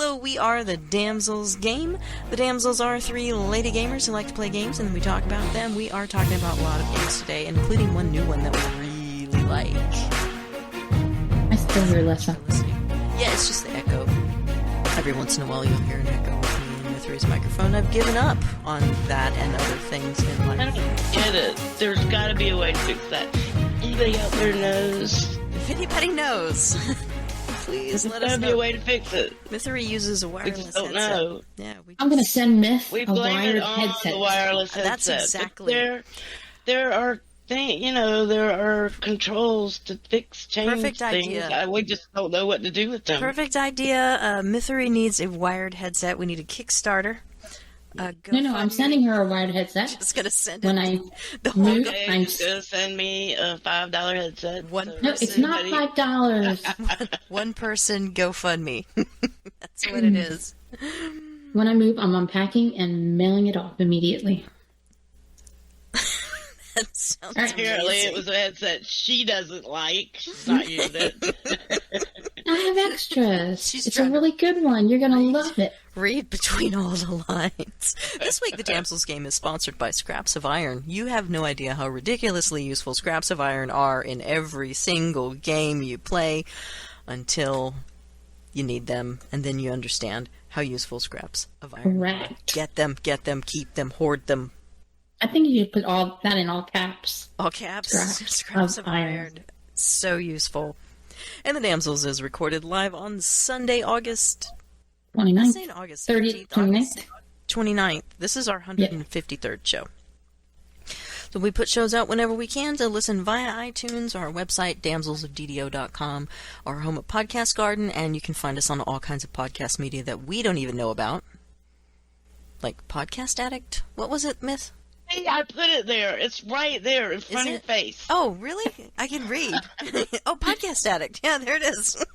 Hello, we are the Damsels game. The Damsels are 3 lady gamers who like to play games, and then we talk about them. We are talking about a lot of games today, including one new one that we really like. I still hear Lessa. Yeah, it's just the echo. Every once in a while you'll hear an echo with me and Mithri's microphone. I've given up on that and other things in life. I don't get it. There's got to be a way to fix that. Anybody out there knows? If anybody knows, please let us know. There's got to be a way to fix it. Mithri uses a wireless we just don't headset. know. Yeah, I'm going to send Myth We a blame wired it on headset. the wireless headset. That's exactly. There are things, there are controls to change Perfect things. idea. We just don't know what to do with them. Perfect idea. Mithri needs a wired headset. We need a Kickstarter. No, I'm sending her a wired headset. Just gonna send when it. I move. Okay, I'm just gonna send me a $5 headset. One no, it's not $5. One person GoFundMe. That's what it is. When I move, I'm unpacking and mailing it off immediately. That sounds Apparently, amazing. it was a headset she doesn't like. She's not using it. I have extras. She's It's trying a really good one. You're going to love it. Read between all the lines. This week, the Damsels game is sponsored by Scraps of Iron. You have no idea how ridiculously useful Scraps of Iron are in every single game you play until you need them, and then you understand how useful Scraps of Iron are. Correct. Get them, keep them, hoard them. I think you should put all that in all caps. All caps. Scraps of of Iron. Iron. So useful. And the Damsels is recorded live on Sunday, August 29th. August 30th, 15th, August 29th. 29th. This is our 153rd show. So we put shows out whenever we can to listen via iTunes, our website, damselsofddo.com, our home at Podcast Garden, and you can find us on all kinds of podcast media that we don't even know about. Like Podcast Addict? What was it, Myth? Hey, I put it there. It's right there in front of your face. Oh, really? I can read. Oh, Podcast Addict. Yeah, there it is.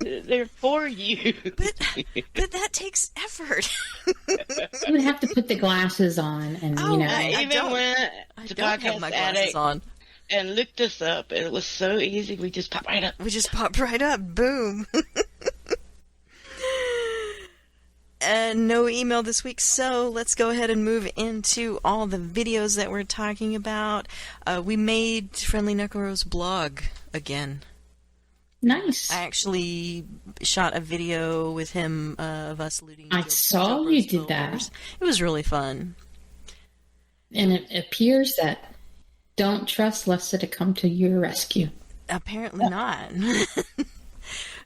They're for you. But that takes effort. You would have to put the glasses on and, I I even don't- went I to don't have Podcast my glasses Addict on. and looked this up, and it was so easy. We just popped right up. We just popped right up. Boom. And no email this week, so let's go ahead and move into all the videos that we're talking about. We made Friendly Necro's blog again. Nice. I actually shot a video with him of us looting. I saw you did that. It was really fun. And it appears that don't trust Lessa to come to your rescue. Apparently not.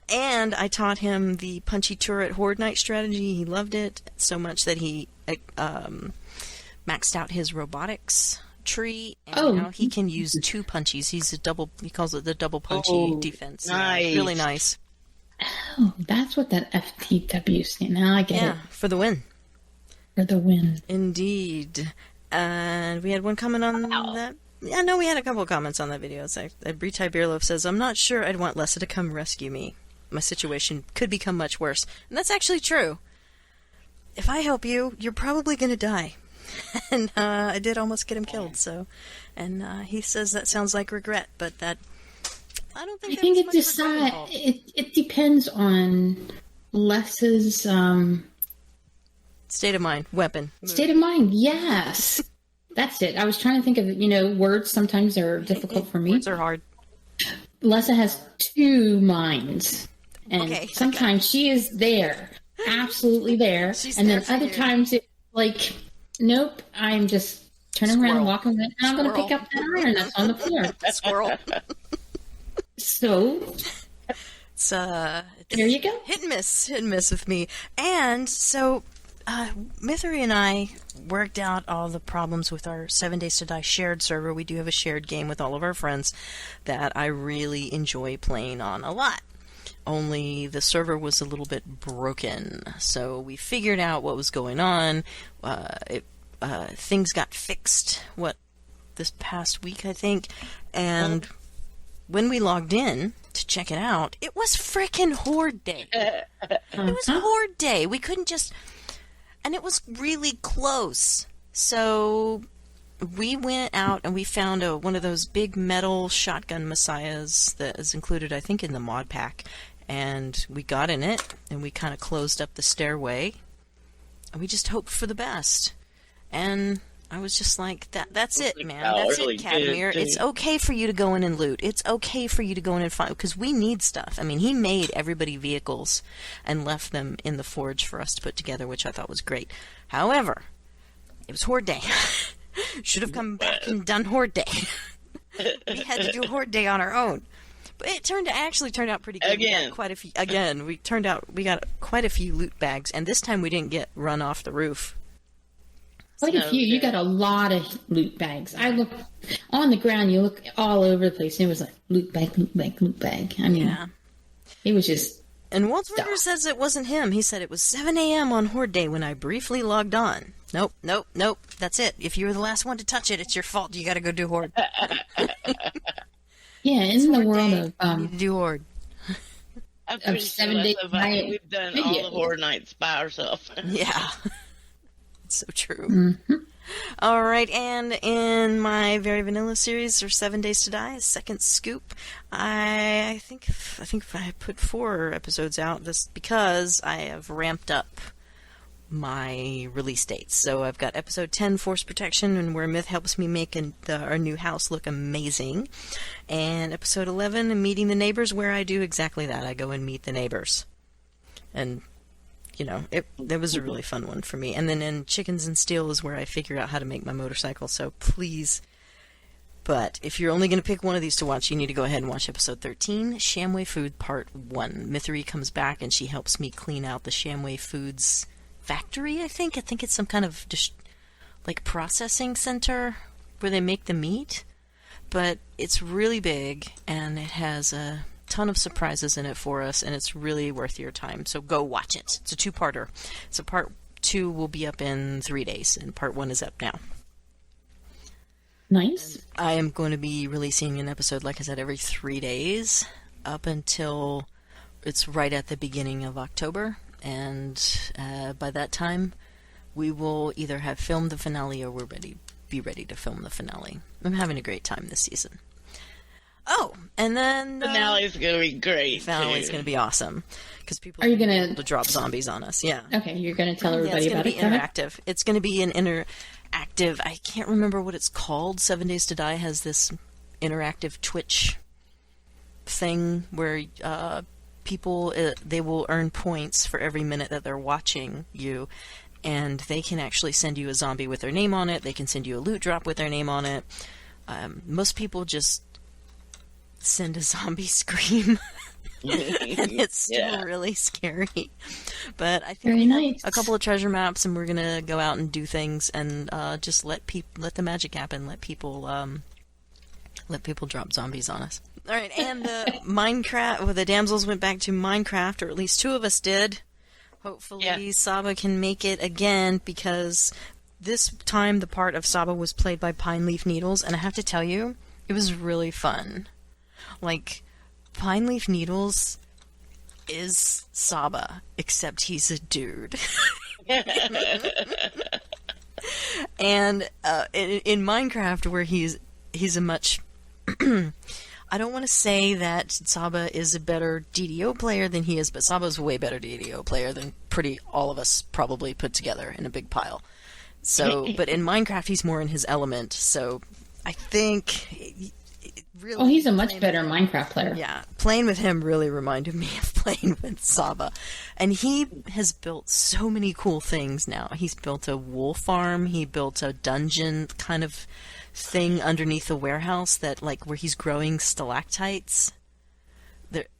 And I taught him the punchy turret horde night strategy. He loved it so much that he maxed out his robotics tree, and now he can use 2 punchies. He calls it the double punchy defense. Nice. Really nice. Oh, that's what that FTW stands. Now I get it. For the win. For the win. Indeed. And we had one comment on that. Yeah, no, we had a couple of comments on that video. It's like, Britai Beerloaf says, I'm not sure I'd want Lessa to come rescue me. My situation could become much worse. And that's actually true. If I help you, you're probably going to die. And I did almost get him killed, so... And he says that sounds like regret, but that... I don't think I think it depends on Lessa's state of mind, weapon. state of mind. Yes. That's it. I was trying to think of, words sometimes are difficult for me. Words are hard. Lessa has 2 minds. And Okay. sometimes she is there, absolutely there. She's and there then for other you. times it's like, nope, I'm just turning around, Squirrel. walking around, and I'm going to pick up that iron that's on the floor. Squirrel. So, It's, there you go. hit and miss with me. And so, Mithri and I worked out all the problems with our 7 Days to Die shared server. We do have a shared game with all of our friends that I really enjoy playing on a lot. Only the server was a little bit broken. So we figured out what was going on. Things got fixed, this past week, I think. And when we logged in to check it out, it was frickin' Horde Day. It was Horde Day. We couldn't just... And it was really close. So we went out and we found one of those big metal shotgun messiahs that is included, I think, in the mod pack. And we got in it, and we kind of closed up the stairway, and we just hoped for the best. And I was just like, that's it, man. That's it, Cadmir. It's okay for you to go in and loot. It's okay for you to go in and find, because we need stuff. I mean, he made everybody vehicles and left them in the forge for us to put together, which I thought was great. However, it was Horde Day. Should have come back and done Horde Day. We had to do Horde Day on our own. But it actually turned out pretty good. Again. We got quite a few loot bags, and this time we didn't get run off the roof. Quite a few. You got a lot of loot bags. I looked on the ground. You look all over the place. And it was like loot bag, loot bag, loot bag. I mean, it was just. And Waltzberger says it wasn't him. He said it was 7 a.m. on Horde Day when I briefly logged on. Nope. That's it. If you were the last one to touch it, it's your fault. You got to go do Horde. Yeah, in the world of need to do Horde. of 7 days, we've done all the Horde nights by ourselves. Yeah, it's so true. Mm-hmm. All right, and in my very vanilla series, or 7 Days to Die, second scoop, I think I put 4 episodes out just because I have ramped up my release dates. So I've got episode 10, Force Protection, and where Myth helps me make our new house look amazing. And episode 11, Meeting the Neighbors, where I do exactly that. I go and meet the neighbors. And, that was a really fun one for me. And then in Chickens and Steel is where I figure out how to make my motorcycle. So please. But if you're only going to pick one of these to watch, you need to go ahead and watch episode 13, Shamway Food Part 1. Mythery comes back and she helps me clean out the Shamway Foods factory, I think it's some kind of processing center where they make the meat, but it's really big and it has a ton of surprises in it for us, and it's really worth your time, so go watch it. It's a 2-parter. So part 2 will be up in 3 days, and part 1 is up now. Nice. And I am going to be releasing an episode, like I said, every 3 days up until it's right at the beginning of October. And by that time, we will either have filmed the finale or we'll be ready to film the finale. I'm having a great time this season. Oh, and then Finale is going to be great. Finale is going to be awesome because people are you going to to drop zombies on us? Yeah. Okay, you're going to tell everybody about it. It's going to be interactive. It's going to be an interactive. I can't remember what it's called. 7 Days to Die has this interactive Twitch thing where people, they will earn points for every minute that they're watching you, and they can actually send you a zombie with their name on it. They can send you a loot drop with their name on it. Most people just send a zombie scream, and it's still really scary. But I think very nice. A couple of treasure maps, and we're gonna go out and do things, and just let the magic happen. Let people drop zombies on us. All right, and the the Damsels went back to Minecraft, or at least 2 of us did. Hopefully Saba can make it again, because this time the part of Saba was played by Pine Leaf Needles, and I have to tell you, it was really fun. Pine Leaf Needles is Saba, except he's a dude. And in Minecraft, where he's a much... I don't want to say that Saba is a better DDO player than he is, but Saba's a way better DDO player than all of us probably put together in a big pile. So, but in Minecraft, he's more in his element. So, I think really. Oh, he's a much better Minecraft player. Yeah, playing with him really reminded me of playing with Saba, and he has built so many cool things now. He's built a wool farm. He built a dungeon kind of thing underneath the warehouse where he's growing stalactites.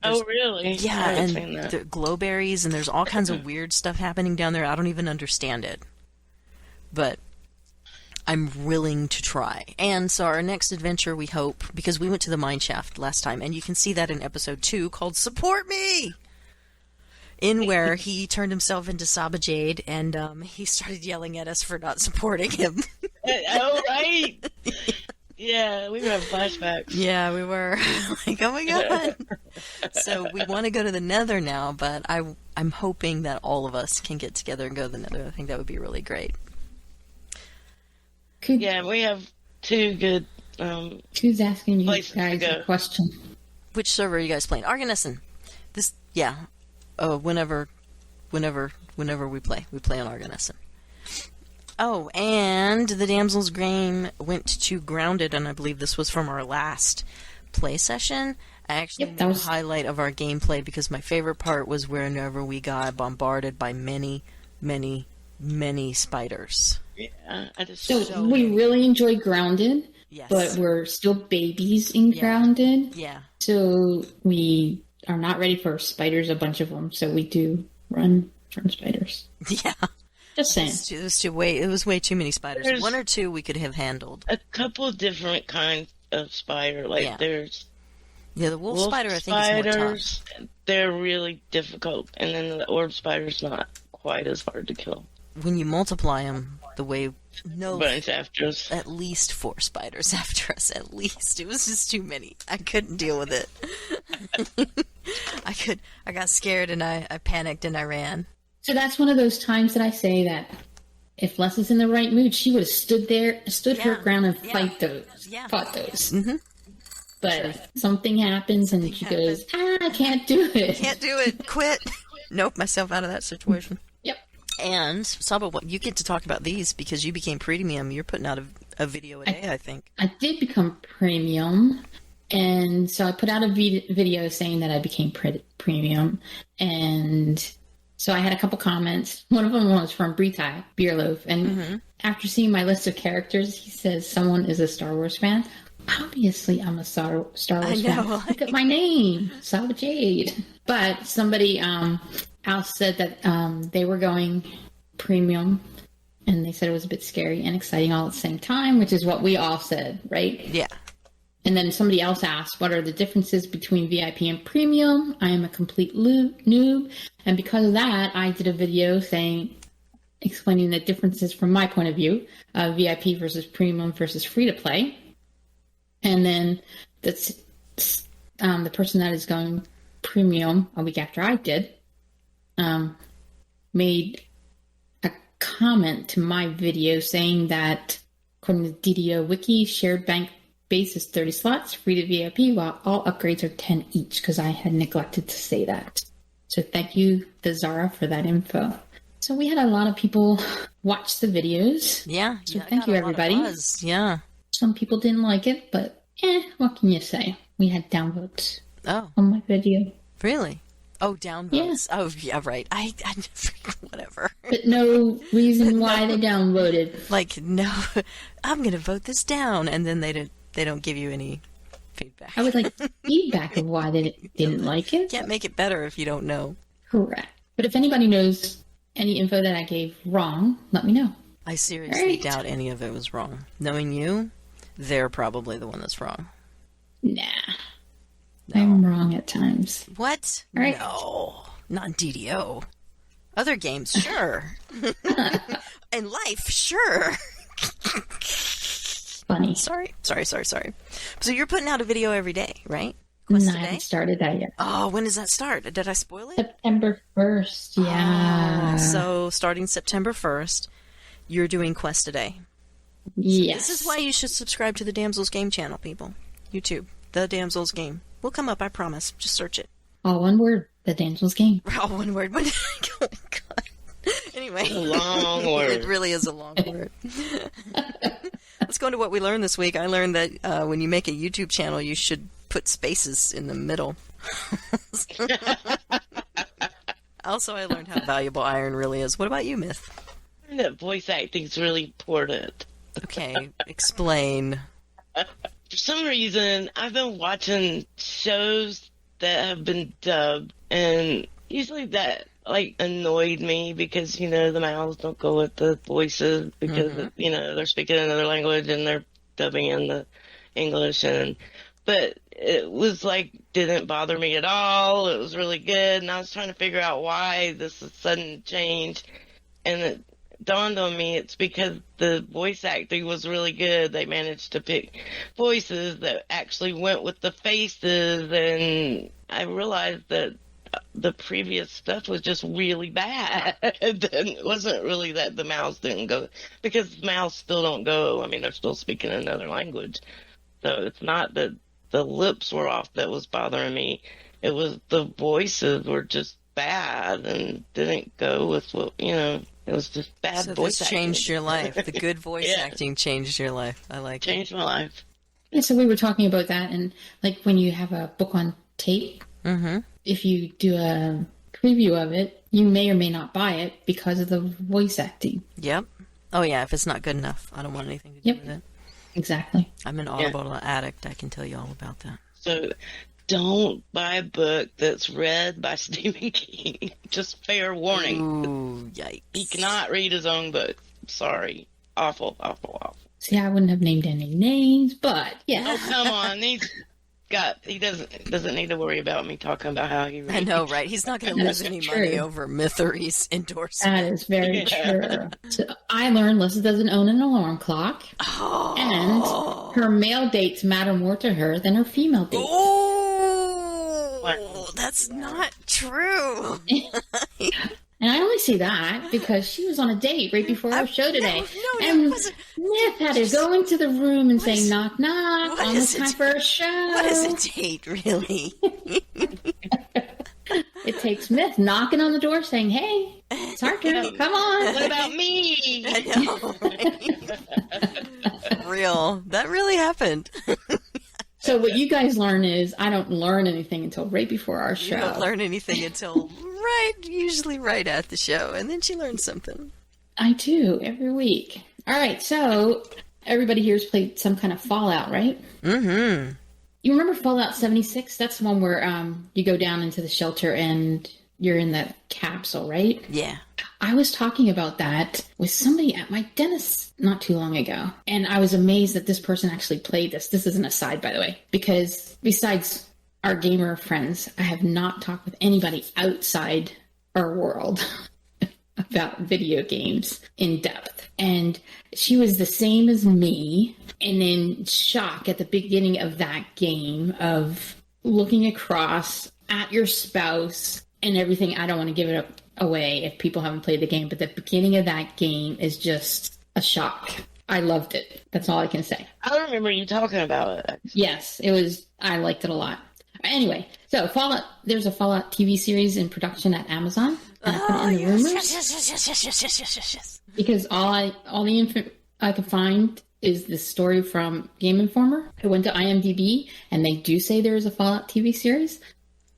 Oh, really? Yeah, and the glowberries, and there's all kinds of weird stuff happening down there. I don't even understand it, but I'm willing to try. And so our next adventure, we hope, because we went to the mine shaft last time, and you can see that in episode 2 called Support Me! In where he turned himself into Saba Jade, and he started yelling at us for not supporting him. Oh, right! Yeah, we were having flashbacks. Yeah, we were. Oh my god! So we want to go to the Nether now, but I'm hoping that all of us can get together and go to the Nether. I think that would be really great. Yeah, we have 2 good who's asking you places guys to go. a question? Which server are you guys playing? Argonisson. Yeah. Whenever we play on Argonesson. Oh, and the Damsels game went to Grounded, and I believe this was from our last play session. I actually made a highlight of our gameplay because my favorite part was whenever we got bombarded by many, many, many spiders. Yeah, so we really enjoyed Grounded, yes, but we're still babies in Grounded. Yeah. So we are not ready for spiders, a bunch of them. So we do run from spiders. Yeah. Just saying. It was way too many spiders. There's 1 or 2 we could have handled. a couple different kinds of spider. Like there's the wolf spider, I think, is more tough. They're really difficult, and then the orb spider's not quite as hard to kill. When you multiply them the way bunch after us. At least 4 spiders after us. At least it was just too many. I couldn't deal with it. I got scared and I panicked and I ran. So that's one of those times that I say that if Les is in the right mood, she would have stood her ground and fought those. Mm-hmm. But something happens and she goes, I can't do it. Can't do it. Quit. Nope, myself out of that situation. Yep. And Saba, you get to talk about these because you became premium. You're putting out a video a day, I think. I did become premium. And so I put out a video saying that I became premium. And so I had a couple comments. One of them was from Britai Beerloaf. And after seeing my list of characters, he says someone is a Star Wars fan. Obviously, I'm a Star Wars fan. Look at my name, Saba Jade. But somebody else said that they were going premium. And they said it was a bit scary and exciting all at the same time, which is what we all said, right? Yeah. And then somebody else asked, what are the differences between VIP and premium? I am a complete noob. And because of that, I did a video explaining the differences from my point of view, VIP versus premium versus free to play. And then that's the person that is going premium a week after I did made a comment to my video saying that according to DDO Wiki, shared bank base is 30 slots, free to VIP, while all upgrades are 10 each, because I had neglected to say that. So thank you, Zara, for that info. So we had a lot of people watch the videos. Yeah. So thank you, everybody. Yeah. Some people didn't like it, but what can you say? We had downvotes on my video. Really? Oh, downvotes. Yeah. Oh, yeah, right. I whatever. But no reason why they downvoted. Like, no, I'm going to vote this down, and then they don't give you any feedback. I would like feedback of why they didn't like it. Can't make it better if you don't know. Correct. But if anybody knows any info that I gave wrong, let me know. I seriously doubt any of it was wrong. Knowing you, they're probably the one that's wrong. Nah. No. I'm wrong at times. What? Right. No. Not in DDO. Other games, sure. In life, sure. Funny. Sorry. So you're putting out a video every day, right? No, I haven't started that yet. Oh, when does that start? Did I spoil it? September 1st, yeah. So starting September 1st, you're doing Quest a day. Yes. This is why you should subscribe to the Damsels Game channel, people. YouTube. The Damsels Game. Will come up, I promise. Just search it. All one word. The Damsels Game. All one word. Oh, my God. Anyway. A long word. It really is a long word. Let's go into what we learned this week. I learned that when you make a YouTube channel, you should put spaces in the middle. Also, I learned how valuable iron really is. What about you, Myth? I learned that voice acting is really important. Okay, explain. For some reason, I've been watching shows that have been dubbed, and usually that annoyed me because, the mouths don't go with the voices because, they're speaking another language and they're dubbing in the English. But it was didn't bother me at all. It was really good. And I was trying to figure out why this sudden change. And it dawned on me it's because the voice acting was really good. They managed to pick voices that actually went with the faces. And I realized that the previous stuff was just really bad. And it wasn't really that the mouths didn't go, because mouths still don't go. I mean, they're still speaking another language. So it's not that the lips were off that was bothering me. It was the voices were just bad and didn't go with what, it was just bad So voice this acting. changed your life. The good voice Yeah. acting changed your life. I like it. Changed my life. Yeah, so we were talking about that, and like when you have a book on tape, Mm-hmm. if you do a preview of it, you may or may not buy it because of the voice acting. Yep. Oh, yeah, if it's not good enough, I don't want anything to do Yep. with it. Exactly. I'm an Audible addict. I can tell you all about that. So don't buy a book that's read by Stephen King. Just fair warning. Ooh, yikes. He cannot read his own book. Sorry. Awful, awful, awful. See, I wouldn't have named any names, but yeah. Oh, come on. He doesn't need to worry about me talking about how he reads. I know, right? He's not going to lose That's any true. money over Mythery's endorsement. That is very Yeah. true. So I learned Lissa doesn't own an alarm clock, Oh. and her male dates matter more to her than her female dates. Oh, What? that's not true. And I only see that because she was on a date right before our show today. No, and it wasn't. Myth had to go into the room and say, is- knock, knock, what almost is time it? for a show. What is a date, really? It takes Myth knocking on the door saying, hey, it's our turn. Come on. What about me? I know, right? Real. That really happened. So what you guys learn is I don't learn anything until right before our show. You don't learn anything until usually right at the show, and then she learns something. I do every week. All right, so everybody here's played some kind of Fallout, right? Mm-hmm. You remember Fallout 76? That's the one where you go down into the shelter and you're in that capsule, right? Yeah. I was talking about that with somebody at my dentist not too long ago. And I was amazed that this person actually played this. This is an aside, by the way, because besides our gamer friends, I have not talked with anybody outside our world about video games in depth. And she was the same as me and in shock at the beginning of that game of looking across at your spouse and everything. I don't want to give it up away if people haven't played the game, but the beginning of that game is just a shock. I loved it. That's all I can say. I remember you talking about it. Yes, it was. I liked it a lot. Anyway, so Fallout. There's a Fallout TV series in production at Amazon. And I put it in the rumors yes. because all the info I could find is the story from Game Informer. I went to IMDb and they do say there is a Fallout TV series,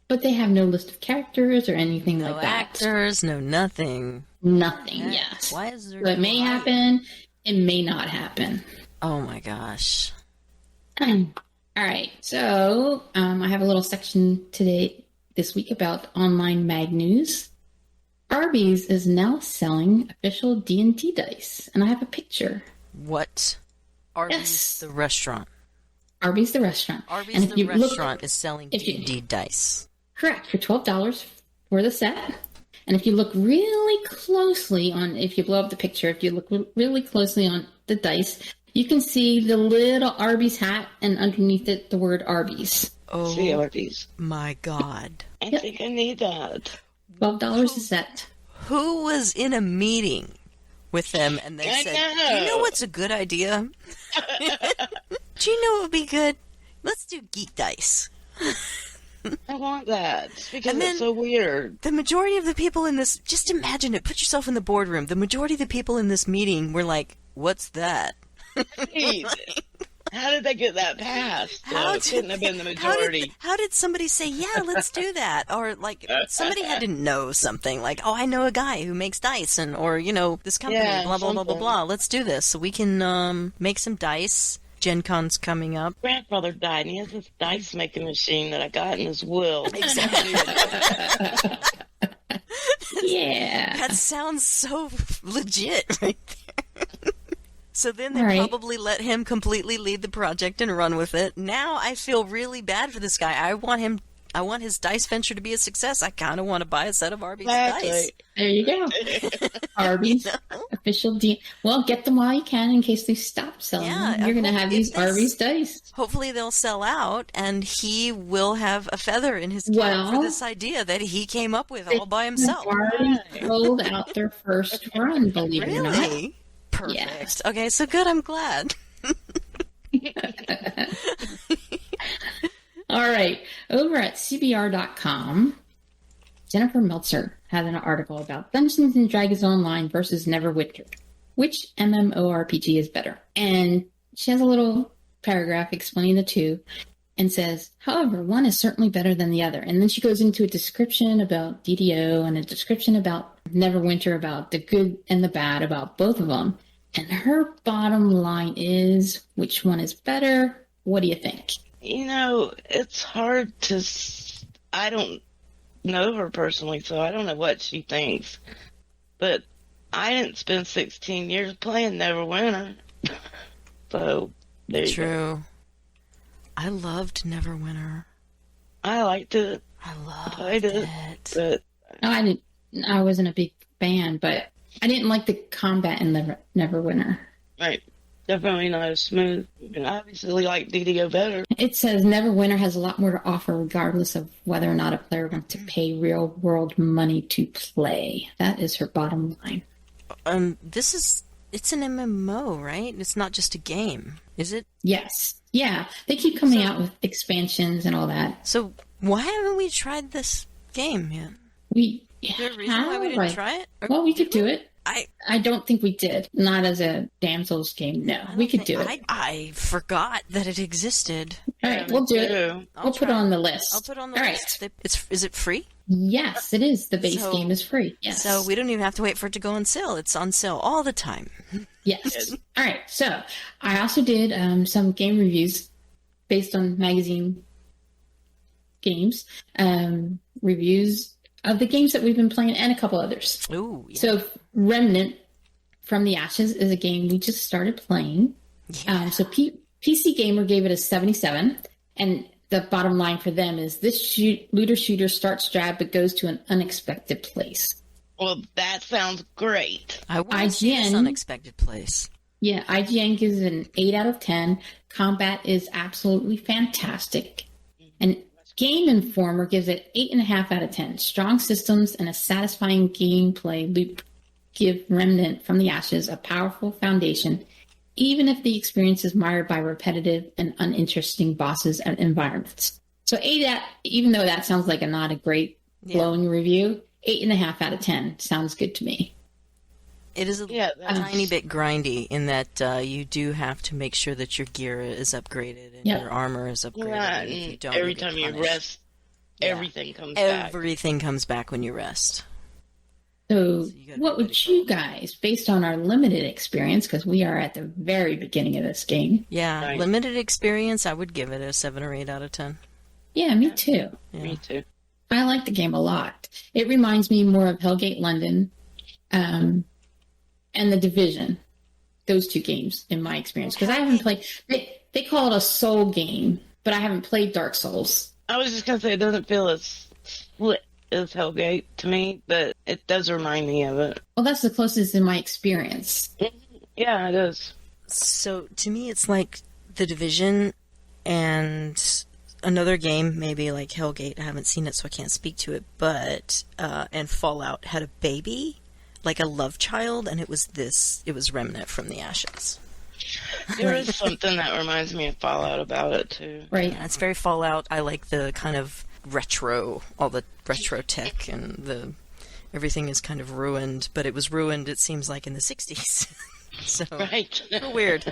but they have no list of characters or anything No like that. actors, no nothing. Nothing. Yes. Why is there? So it may happen. It may not happen. Oh my gosh. All right. So I have a little section this week about online mag news. Arby's is now selling official D&D dice, and I have a picture. What? Arby's Yes. the restaurant. Arby's the restaurant. Arby's And if the you look- restaurant is selling if you- D&D dice. Correct, for $12 for the set. And if you look really closely if you blow up the picture, if you look really closely on the dice, you can see the little Arby's hat and underneath it the word Arby's. Oh See Arby's. my God. I think I need that. $12 a set. Who was in a meeting with them and they I said, know. "Do you know what's a good idea? Do you know what would be good? Let's do geek dice." I want that. Because And then- it's so weird. The majority of the people in this, just imagine it, put yourself in the boardroom. The majority of the people in this meeting were like, "What's that?" Jeez. How did they get that passed? How It couldn't have been the How majority. did somebody say, "Yeah, let's do that"? Or like somebody had to know something, like, "Oh, I know a guy who makes dice," and or this company, Yeah, blah blah blah blah something. blah. Let's do this so we can make some dice. Gen Con's coming up. Grandfather died, and he has this dice making machine that I got in his will. Yeah. That sounds so legit right there. So then they All right. probably let him completely lead the project and run with it. Now I feel really bad for this guy. I want his dice venture to be a success. I kind of want to buy a set of Arby's dice. Exactly. There you go. Arby's official Well, get them while you can in case they stop selling Yeah, them. You're going to have these hopefully Arby's dice. Hopefully they'll sell out, and he will have a feather in his cap Well, for this idea that he came up with all by himself. Already rolled out their first run, believe it or not. Really? Perfect. Yeah. Okay, so good. I'm glad. All All right. Over at CBR.com, Jennifer Meltzer had an article about Dungeons and Dragons Online versus Neverwinter. Which MMORPG is better? And she has a little paragraph explaining the two and says, however, one is certainly better than the other. And then she goes into a description about DDO and a description about Neverwinter, about the good and the bad about both of them. And her bottom line is, which one is better? What do you think? It's hard to... I don't know her personally, so I don't know what she thinks. But I didn't spend 16 years playing Neverwinter. So, there you go. True. I loved Neverwinter. I liked it. I loved Played it. But No, I wasn't a big fan, but I didn't like the combat in the Neverwinter. right, definitely not as smooth. And I obviously like DDO better. It says Neverwinter has a lot more to offer regardless of whether or not a player wants to pay real world money to play. That is her bottom line. It's an MMO, right? It's not just a game, is it? Yes. Yeah. They keep coming out with expansions and all that. So why haven't we tried this game yet? Is there a reason why we didn't try it? Well, we could do it. I don't think we did. Not as a Damsels game. No, we could do it. I forgot that it existed. All right, we'll do it. We'll put it on the list. I'll put it on the all list. Right. Is it free? Yes, it is. The base game is free. Yes. So we don't even have to wait for it to go on sale. It's on sale all the time. Yes. All right. So I also did some game reviews based on magazine games, reviews of the games that we've been playing and a couple others. Ooh, yeah. So Remnant from the Ashes is a game we just started playing. Yeah. So PC Gamer gave it a 77, and the bottom line for them is this looter shooter starts drab but goes to an unexpected place. Well, that sounds great. I want to see this unexpected place. Yeah, IGN gives it an 8 out of 10. Combat is absolutely fantastic. And Game Informer gives it 8.5 out of 10. Strong systems and a satisfying gameplay loop give Remnant from the Ashes a powerful foundation, even if the experience is mired by repetitive and uninteresting bosses and environments. So even though that sounds like not a great glowing review, 8.5 out of 10 sounds good to me. It is a tiny bit grindy in that you do have to make sure that your gear is upgraded and your armor is upgraded. Yeah, and if you don't, every time you rest, everything comes back. Everything comes back when you rest. So what would you guys, based on our limited experience, because we are at the very beginning of this game. Yeah, right. Limited experience, I would give it a 7 or 8 out of 10. Yeah, me too. Yeah. Me too. I like the game a lot. It reminds me more of Hellgate London and The Division. Those two games, in my experience. Because I haven't played... They call it a soul game, but I haven't played Dark Souls. I was just going to say, it doesn't feel as split as Hellgate to me, but it does remind me of it. Well, that's the closest in my experience. Yeah, it is. So, to me, it's like The Division and another game, maybe like Hellgate. I haven't seen it, so I can't speak to it, but, and Fallout had a baby, like a love child, and it was Remnant from the Ashes. There is something that reminds me of Fallout about it, too. Right. Yeah, it's very Fallout. I like the kind of retro, all the retro tech, and everything is kind of ruined, but it was ruined, it seems like, in the 60s. So, right. Weird.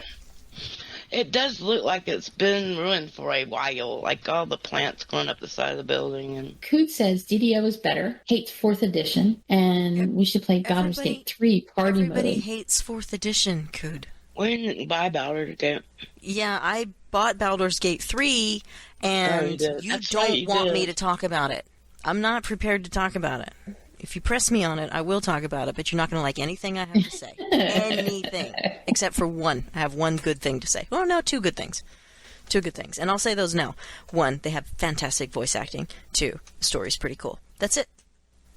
It does look like it's been ruined for a while, like all the plants going up the side of the building. And Coot says DDO is better, hates 4th edition, and we should play Baldur's Gate 3 party mode. Everybody hates 4th edition, Coot. We didn't buy Baldur's Gate. Yeah, I bought Baldur's Gate 3, and you don't want me to talk about it. I'm not prepared to talk about it. If you press me on it, I will talk about it, but you're not going to like anything I have to say. Anything. Except for one. I have one good thing to say. Oh, no, 2 good things. 2 good things. And I'll say those now. 1, they have fantastic voice acting. 2, the story's pretty cool. That's it.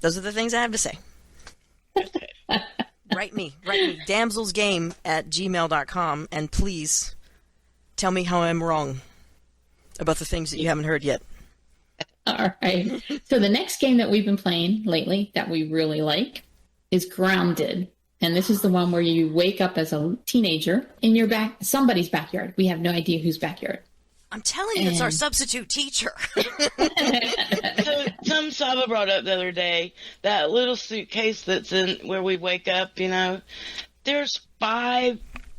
Those are the things I have to say. Write me, damselsgame@gmail.com, and please tell me how I'm wrong about the things that you haven't heard yet. All right. So the next game that we've been playing lately that we really like is Grounded. And this is the one where you wake up as a teenager in your somebody's backyard. We have no idea whose backyard. I'm telling you, it's our substitute teacher. So Saba brought up the other day, that little suitcase that's in where we wake up, there's 5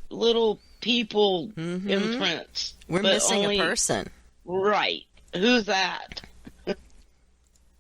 little people imprints. We're missing a person. Right. Who's that?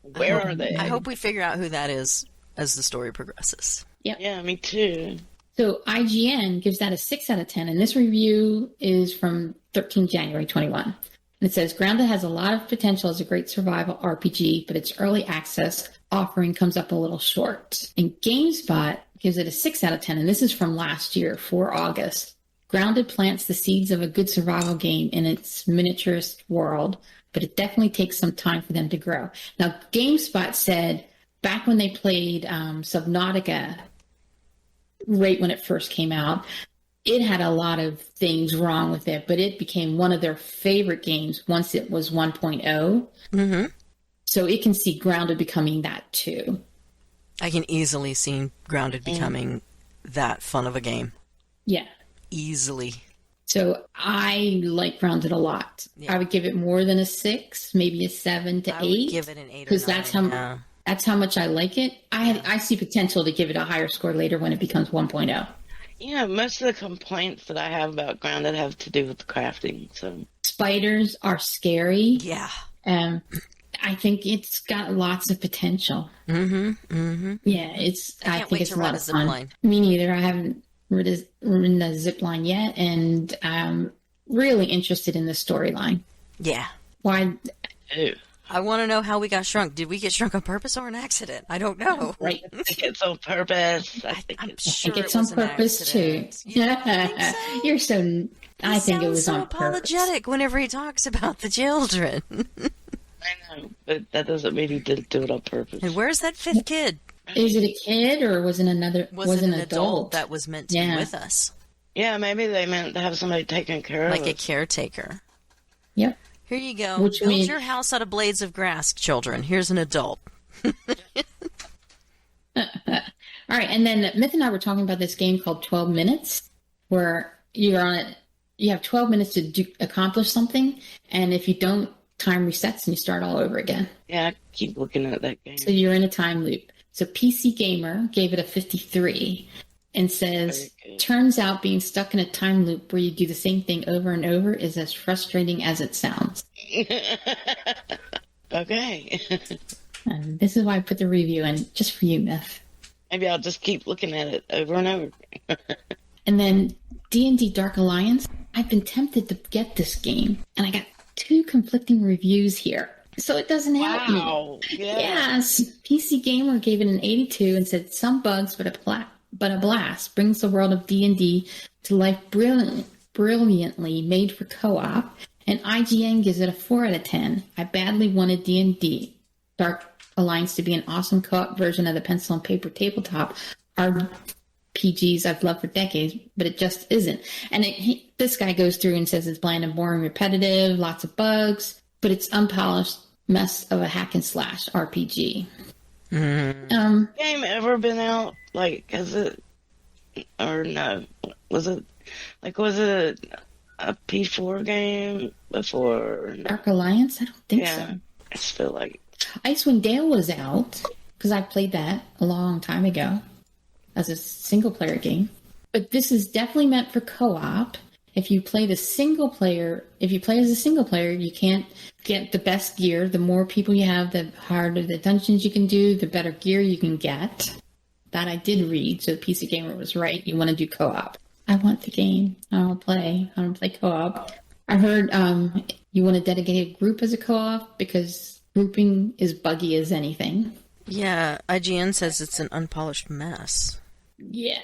Where are they? I hope we figure out who that is as the story progresses. Yep. Yeah, me too. So IGN gives that a 6 out of 10, and this review is from 13 January 21. And it says, Grounded has a lot of potential as a great survival RPG, but its early access offering comes up a little short. And GameSpot gives it a 6 out of 10, and this is from last year, for August. Grounded plants the seeds of a good survival game in its miniaturist world, but it definitely takes some time for them to grow. Now, GameSpot said back when they played Subnautica, right when it first came out, it had a lot of things wrong with it, but it became one of their favorite games once it was 1.0. Mm-hmm. So it can see Grounded becoming that too. I can easily see Grounded becoming that fun of a game. Yeah. Easily. So I like Grounded a lot. Yeah. I would give it more than a 6, maybe a 7 to 8. I would give it an 8 or 9. Because that's how much I like it. I see potential to give it a higher score later when it becomes 1.0. Yeah, most of the complaints that I have about Grounded have to do with the crafting. So Spiders are scary. Yeah. I think it's got lots of potential. Mm-hmm. Mm-hmm. Yeah, I think it's a lot of fun. Me neither. I haven't ridden the zip line yet, and I'm really interested in the storyline. Yeah. Why? Ew. I want to know how we got shrunk. Did we get shrunk on purpose or an accident? I don't know. Right. I think it's on purpose. I'm sure it's on purpose too. Yeah. So? You're so. I think it was so on purpose. apologetic whenever he talks about the children. I know, but that doesn't mean he didn't do it on purpose. And where's that 5th kid? Is it a kid or was it another? Was an an adult that was meant to be with us? Yeah, maybe they meant to have somebody taking care of like us. a caretaker. Yep. Here you go. Which Build means... your house out of blades of grass, children. Here's an adult. All right, and then Myth and I were talking about this game called 12 Minutes, where you're on it. You have 12 minutes to accomplish something, and if you don't, time resets and you start all over again. Yeah, I keep looking at that game. So you're in a time loop. So PC Gamer gave it a 53 and says, turns out being stuck in a time loop where you do the same thing over and over is as frustrating as it sounds. Okay. And this is why I put the review in, just for you, Myth. Maybe I'll just keep looking at it over and over. And then D&D Dark Alliance, I've been tempted to get this game, and I got 2 conflicting reviews here. So it doesn't help me. Wow. Yeah. Yes. PC Gamer gave it an 82 and said some bugs, but a blast brings the world of D&D to life brilliantly made for co-op. And IGN gives it a 4 out of 10. I badly wanted D&D Dark Alliance to be an awesome co-op version of the pencil and paper tabletop RPGs I've loved for decades, but it just isn't. And this guy goes through and says it's bland and boring, repetitive, lots of bugs, but it's unpolished mess of a hack and slash RPG. Game ever been out? Like, has it, or no? Was it a P4 game before? No. Dark Alliance? I don't think so. I just feel like Icewind Dale was out, because I played that a long time ago as a single player game. But this is definitely meant for co-op. If you play as a single player, you can't get the best gear. The more people you have, the harder the dungeons you can do, the better gear you can get. That I did read, so the PC Gamer was right. You want to do co-op. I want the game. I don't play co-op. I heard you want to dedicate a group as a co-op because grouping is buggy as anything. Yeah, IGN says it's an unpolished mess. Yeah.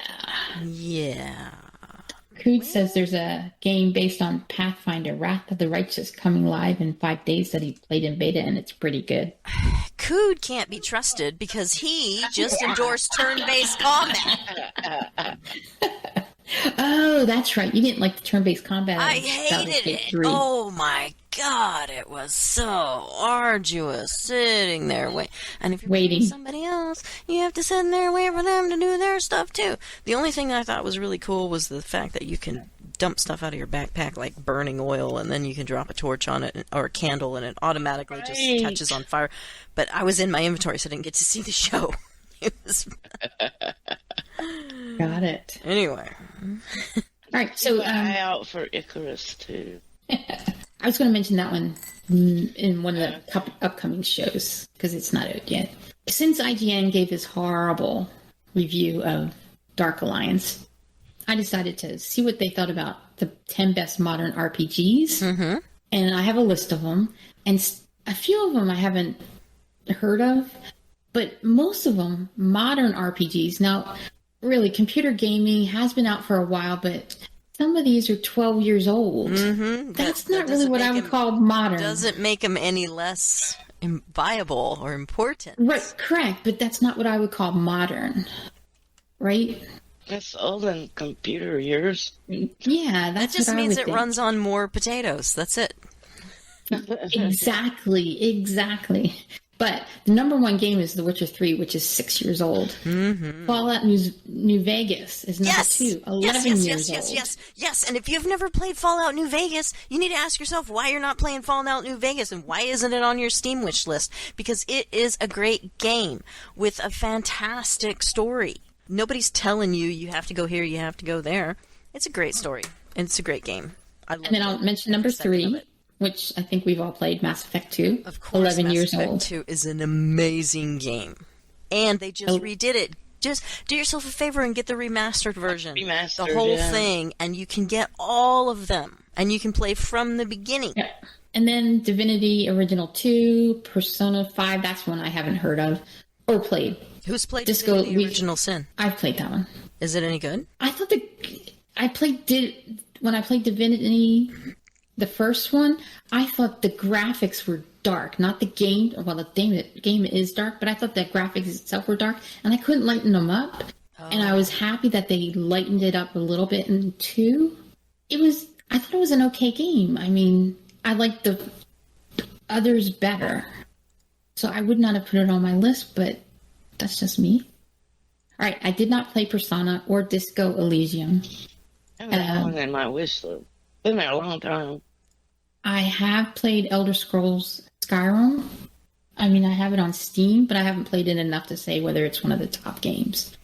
Cood says there's a game based on Pathfinder, Wrath of the Righteous, coming live in 5 days that he played in beta, and it's pretty good. Cood can't be trusted because he just endorsed turn-based combat. Oh, that's right. You didn't like the turn-based combat. I hated it. 3. Oh my god, it was so arduous sitting there and if you're waiting somebody else, you have to sit in there and wait for them to do their stuff too. The only thing I thought was really cool was the fact that you can dump stuff out of your backpack, like burning oil, and then you can drop a torch on it or a candle, and it automatically just catches on fire. But I was in my inventory, so I didn't get to see the show. It was... Got it. Anyway. All right, so eye out for Icarus too. I was going to mention that one in one of the upcoming shows because it's not out yet. Since IGN gave this horrible review of Dark Alliance, I decided to see what they thought about the 10 best modern RPGs. Mm-hmm. And I have a list of them. And a few of them I haven't heard of, but most of them modern RPGs. Now, really, computer gaming has been out for a while, but some of these are 12 years old. Mm-hmm. That's not really what I would call modern. Doesn't make them any less viable or important. Right, correct, but that's not what I would call modern, right? That's old in computer years. Yeah, that's that just what means it think. runs on more potatoes. That's it. Exactly. But the number one game is The Witcher 3, which is 6 years old. Mm-hmm. Fallout New Vegas is number 2, 11 years old. Yes. And if you've never played Fallout New Vegas, you need to ask yourself why you're not playing Fallout New Vegas and why isn't it on your Steam wish list? Because it is a great game with a fantastic story. Nobody's telling you have to go here, you have to go there. It's a great story, and it's a great game. And then I'll mention number 3, which I think we've all played, Mass Effect 2. Of course, 11 Mass years Effect old. 2 is an amazing game. And they just redid it. Just do yourself a favor and get the remastered version. Remastered, the whole thing, and you can get all of them. And you can play from the beginning. Yeah. And then Divinity Original 2, Persona 5, that's one I haven't heard of or played. Who's played Divinity Original Sin? I've played that one. Is it any good? I thought when I played Divinity, the first one, I thought the graphics were dark, not the game. Well, the game is dark, but I thought the graphics itself were dark, and I couldn't lighten them up. Oh. And I was happy that they lightened it up a little bit in 2. I thought it was an okay game. I mean, I liked the others better. So I would not have put it on my list, but that's just me. All right, I did not play Persona or Disco Elysium. I have one in my wish list. Been there a long time. I have played Elder Scrolls Skyrim. I mean, I have it on Steam, but I haven't played it enough to say whether it's one of the top games.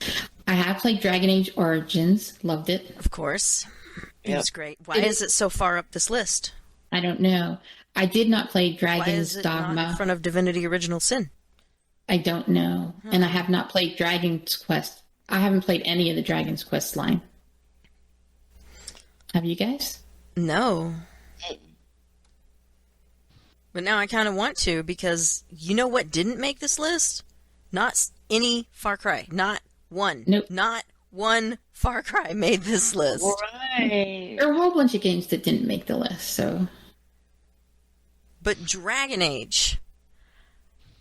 I have played Dragon Age Origins. Loved it. Of course. It was great. Why is it so far up this list? I don't know. I did not play Dragon's Why is it Dogma. Not in front of Divinity Original Sin? I don't know. And I have not played Dragon's Quest. I haven't played any of the Dragon's Quest line. Have you guys? No. But now I kind of want to, because you know what didn't make this list? Not any Far Cry. Not one. Nope. Not one Far Cry made this list. Right. There are a whole bunch of games that didn't make the list, so... But Dragon Age,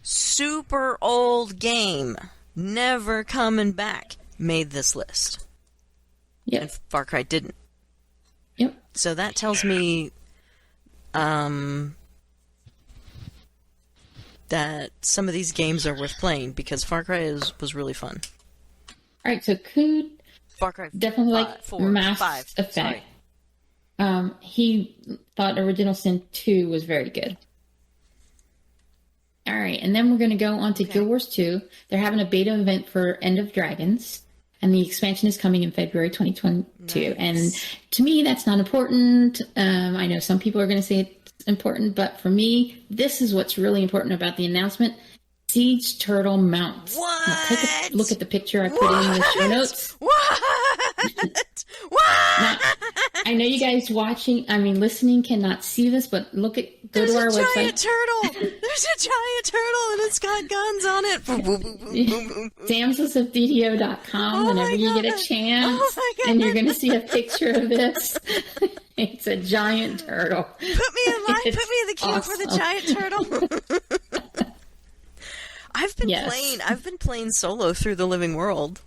super old game, never coming back, made this list. Yep. And Far Cry didn't. Yep. So that tells me that some of these games are worth playing, because Far Cry was really fun. All right, so Cood Far Cry definitely like Mass Effect. He thought Original Sin 2 was very good. All right, and then we're going to go on to Guild Wars 2. They're having a beta event for End of Dragons, and the expansion is coming in February 2022. Nice. And to me, that's not important. I know some people are going to say it's important, but for me, this is what's really important about the announcement. Siege Turtle mounts. What? Now take a look at the picture I put in the show notes. What? What? Now, I know you guys listening cannot see this, but go to our website. There's a giant turtle. There's a giant turtle, and it's got guns on it. Boom, boom, boom, boom, boom. Damselsofddo.com whenever you get a chance, and you're going to see a picture of this. It's a giant turtle. Put me in line. Put me in the queue for the giant turtle. I've been playing solo through the Living World.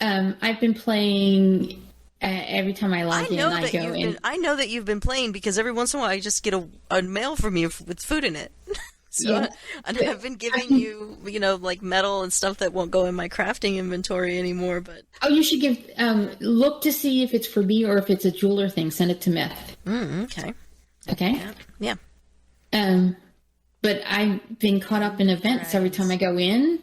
I've been playing every time I log in. I know that you've been playing, because every once in a while I just get a mail from you with food in it. So Yeah. I've been giving you, like metal and stuff that won't go in my crafting inventory anymore, but... Oh, you should give, look to see if it's for me or if it's a jeweler thing. Send it to Myth. Okay. Okay? Yeah. But I've been caught up in events every time I go in.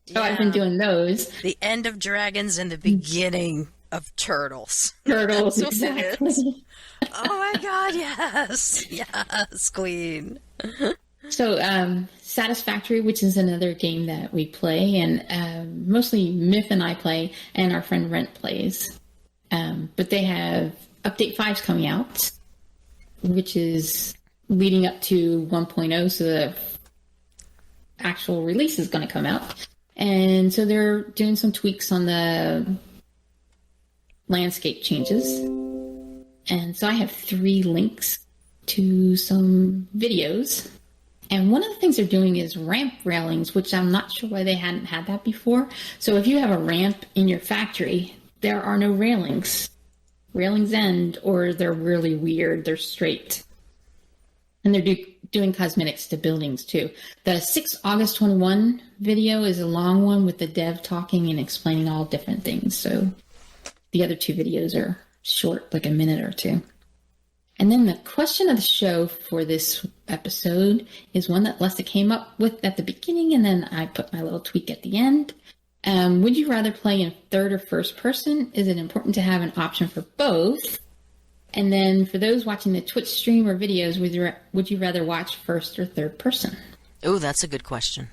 So I've been doing those. The end of dragons and the beginning of turtles. Turtles, That's what it is. exactly. Oh my god, yes! Yes, queen. So, Satisfactory, which is another game that we play, and mostly Myth and I play, and our friend Rent plays. But they have Update 5's coming out, which is leading up to 1.0, so the actual release is going to come out. And so they're doing some tweaks on the landscape changes. And so I have 3 links to some videos. And one of the things they're doing is ramp railings, which I'm not sure why they hadn't had that before. So if you have a ramp in your factory, there are no railings. Railings end, or they're really weird. They're straight. And they're doing cosmetics to buildings, too. The 6 August 21 video is a long one with the dev talking and explaining all different things. So the other 2 videos are short, like a minute or 2. And then the question of the show for this episode is one that Lesta came up with at the beginning, and then I put my little tweak at the end. Would you rather play in third or first person? Is it important to have an option for both? And then for those watching the Twitch stream or videos, would you rather watch first or third person? Oh, that's a good question.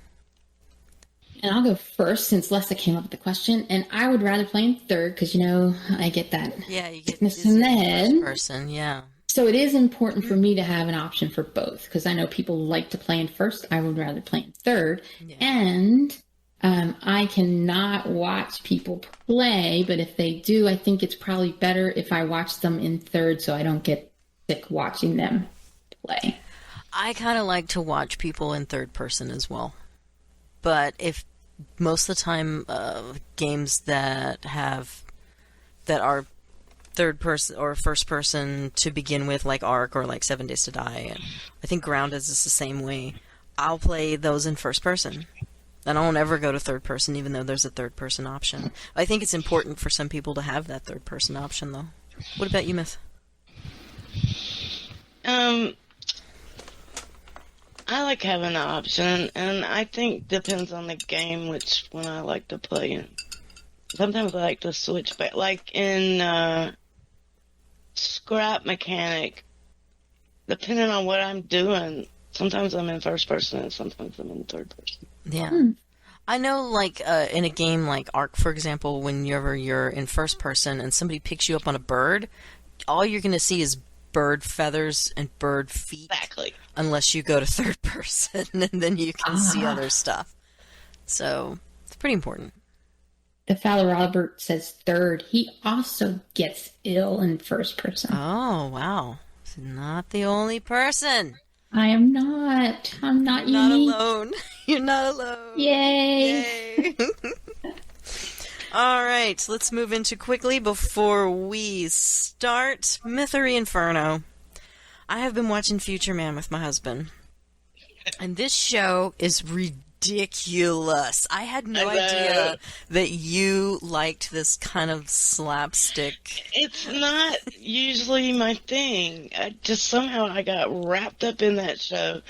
And I'll go first since Lesta came up with the question. And I would rather play in third because, I get that you get sickness in the head. First person, yeah. So it is important for me to have an option for both because I know people like to play in first. I would rather play in third. Yeah. And I cannot watch people play, but if they do, I think it's probably better if I watch them in third so I don't get sick watching them play. I kind of like to watch people in third person as well. But if most of the time games that are third person or first person to begin with, like Ark or like 7 Days to Die, and I think Grounded is the same way, I'll play those in first person. And I won't ever go to third person, even though there's a third person option. I think it's important for some people to have that third person option, though. What about you, Myth? I like having an option, and I think depends on the game which one I like to play in. Sometimes I like to switch back, like in Scrap Mechanic. Depending on what I'm doing, sometimes I'm in first person and sometimes I'm in third person. Yeah. I know, like, in a game like Ark, for example, whenever you're in first person and somebody picks you up on a bird, all you're going to see is bird feathers and bird feet. Exactly. Unless you go to third person, and then you can see other stuff. So, it's pretty important. The Fowler Robert says third. He also gets ill in first person. Oh, wow. He's not the only person. I am not. I'm not You're unique. not alone. You're not alone. Yay. Yay. All right, let's move into quickly before we start Mythery Inferno. I have been watching Future Man with my husband, and this show is ridiculous. I had no idea that you liked this kind of slapstick. It's not usually my thing. Somehow I got wrapped up in that show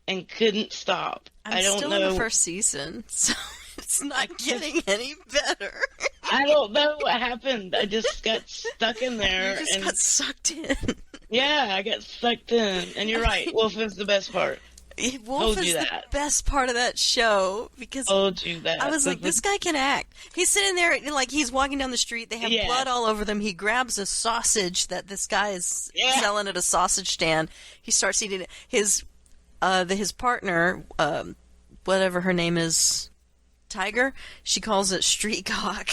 and couldn't stop. I don't still know. in the first season, so it's not getting any better. I don't know what happened. I just got stuck in there. You just got sucked in. Yeah, I got sucked in. And you're right. Wolf is the best part. Wolf is the best part of that show because told you that. I was like, this guy can act. He's sitting there, like, he's walking down the street. They have blood all over them. He grabs a sausage that this guy is selling at a sausage stand. He starts eating it. His partner, whatever her name is, Tiger, she calls it street cock.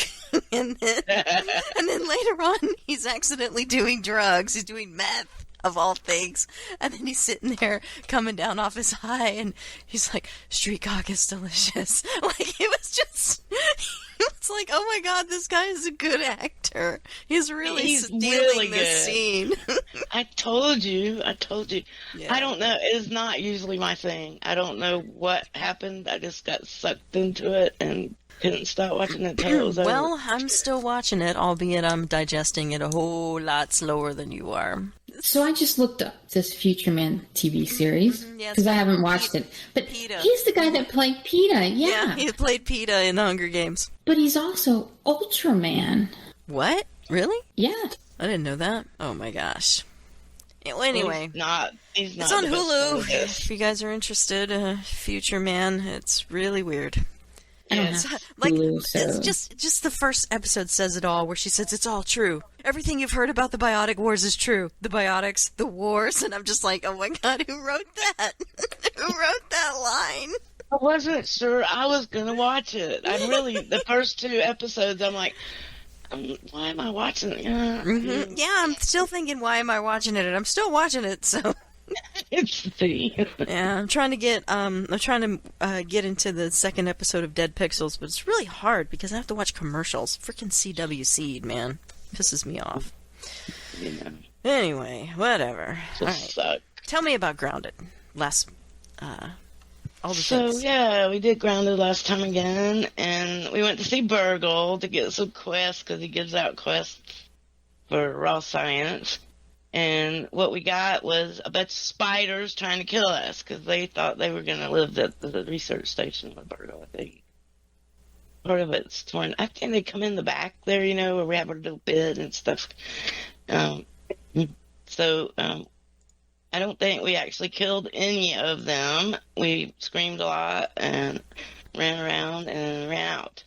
and then later on, he's accidentally doing drugs. He's doing meth, of all things. And then he's sitting there coming down off his high, and he's like, street cock is delicious. Like, it was It's like, oh my god, this guy is a good actor. He's He's stealing really this good. scene. I told you. Yeah. I don't know. It's not usually my thing. I don't know what happened. I just got sucked into it and couldn't stop watching it until it was over. Well, I'm still watching it, albeit I'm digesting it a whole lot slower than you are. So I just looked up this Future Man TV series Yes. because I haven't watched it. But PETA. he's the guy that played PETA, Yeah, he played PETA in the Hunger Games. But he's also Ultraman. What? Really? Yeah. I didn't know that. Oh my gosh. Well, anyway, He's not it's on the best Hulu. part of this. If you guys are interested, Future Man, it's really weird. I don't Yes. have Like, Hulu, so... it's just the first episode says it all, where she says it's all true. Everything you've heard about the biotic wars is true. The biotics, the wars, and I'm just like, oh my god, who wrote that? Who wrote that line? I wasn't sure I was going to watch it. The first 2 episodes, I'm like, why am I watching it? Mm-hmm. Yeah, I'm still thinking, why am I watching it? And I'm still watching it, so... It's the... Yeah, I'm trying to get get into the second episode of Dead Pixels, but it's really hard because I have to watch commercials. Freaking CW Seed, man. Pisses me off. Anyway, whatever. All right. suck. Tell me about Grounded. All the So, things. yeah, we did Grounded last time again, and we went to see Burgle to get some quests, because he gives out quests for raw science. And what we got was a bunch of spiders trying to kill us, because they thought they were going to live at the research station with Burgle, I think. Part of it's torn. I think they come in the back there, where we have our little bed and stuff. So, I don't think we actually killed any of them. We screamed a lot and ran around and ran out.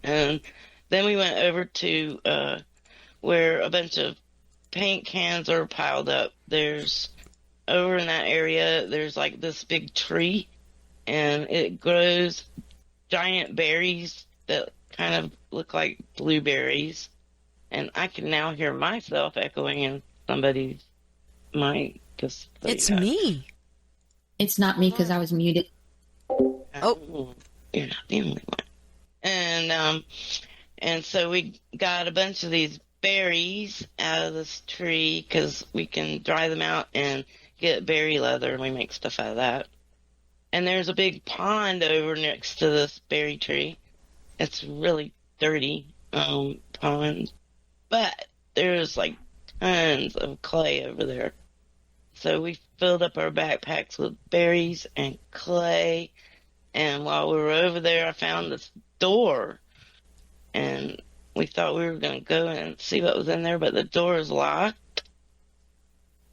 And then we went over to where a bunch of paint cans are piled up. Over in that area, there's like this big tree, and it grows giant berries that kind of look like blueberries. And I can now hear myself echoing in somebody's mic. It's me. It's not me because I was muted. Oh. You're not the only one. And so we got a bunch of these berries out of this tree because we can dry them out and get berry leather, and we make stuff out of that. And there's a big pond over next to this berry tree. It's really dirty pond, but there's like tons of clay over there. So we filled up our backpacks with berries and clay. And while we were over there, I found this door, and we thought we were going to go and see what was in there, but the door is locked.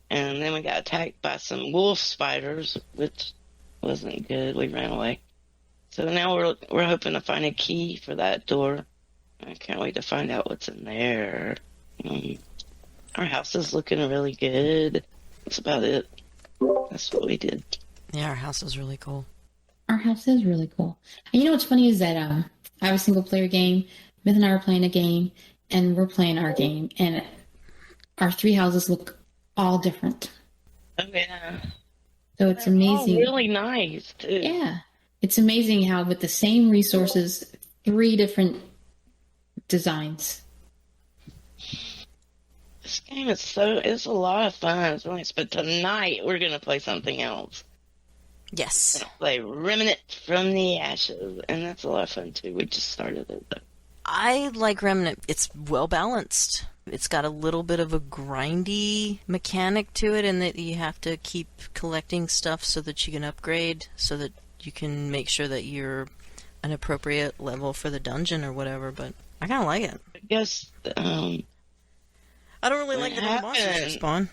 And then we got attacked by some wolf spiders, which wasn't good. We ran away. So now we're hoping to find a key for that door. I can't wait to find out what's in there. Our house is looking really good. That's about it. That's what we did. Yeah, our house is really cool. Our house is really cool. And you know what's funny is that I have a single player game. Myth and I are playing a game, and we're playing our game, and our 3 houses look all different. Oh, yeah. So it's amazing. Oh, really nice, too. Yeah. It's amazing how with the same resources, 3 different designs. This game is it's a lot of fun. It's nice. But tonight, we're going to play something else. Yes. Play Remnant from the Ashes, and that's a lot of fun, too. We just started it, though. I like Remnant. It's well balanced. It's got a little bit of a grindy mechanic to it, in that you have to keep collecting stuff so that you can upgrade, so that you can make sure that you're an appropriate level for the dungeon or whatever, but I kind of like it. I guess I don't really like the new monsters respawn.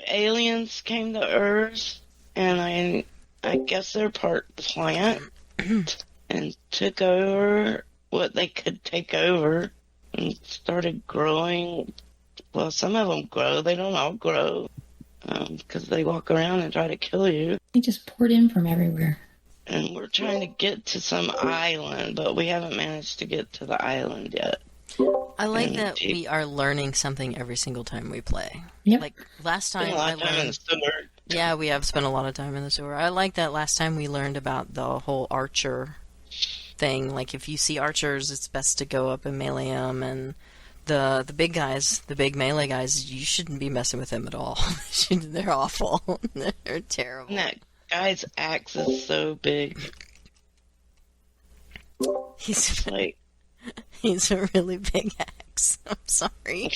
aliens came to Earth, and I guess they're part plant, and took over what they could take over, and started growing. Well, some of them grow. They don't all grow, because they walk around and try to kill you. They just poured in from everywhere. And we're trying to get to some island, but we haven't managed to get to the island yet. I like that we are learning something every single time we play. Yep. Like last time Spent a lot I of time in the learned... sewer. Yeah, we have spent a lot of time in the sewer. I like that last time we learned about the whole archer thing. Like, if you see archers, it's best to go up and melee them, and the big guys, the big melee guys, you shouldn't be messing with them at all. They're awful. They're terrible. And that guy's axe is so big. He's Like, he's a really big axe. I'm sorry.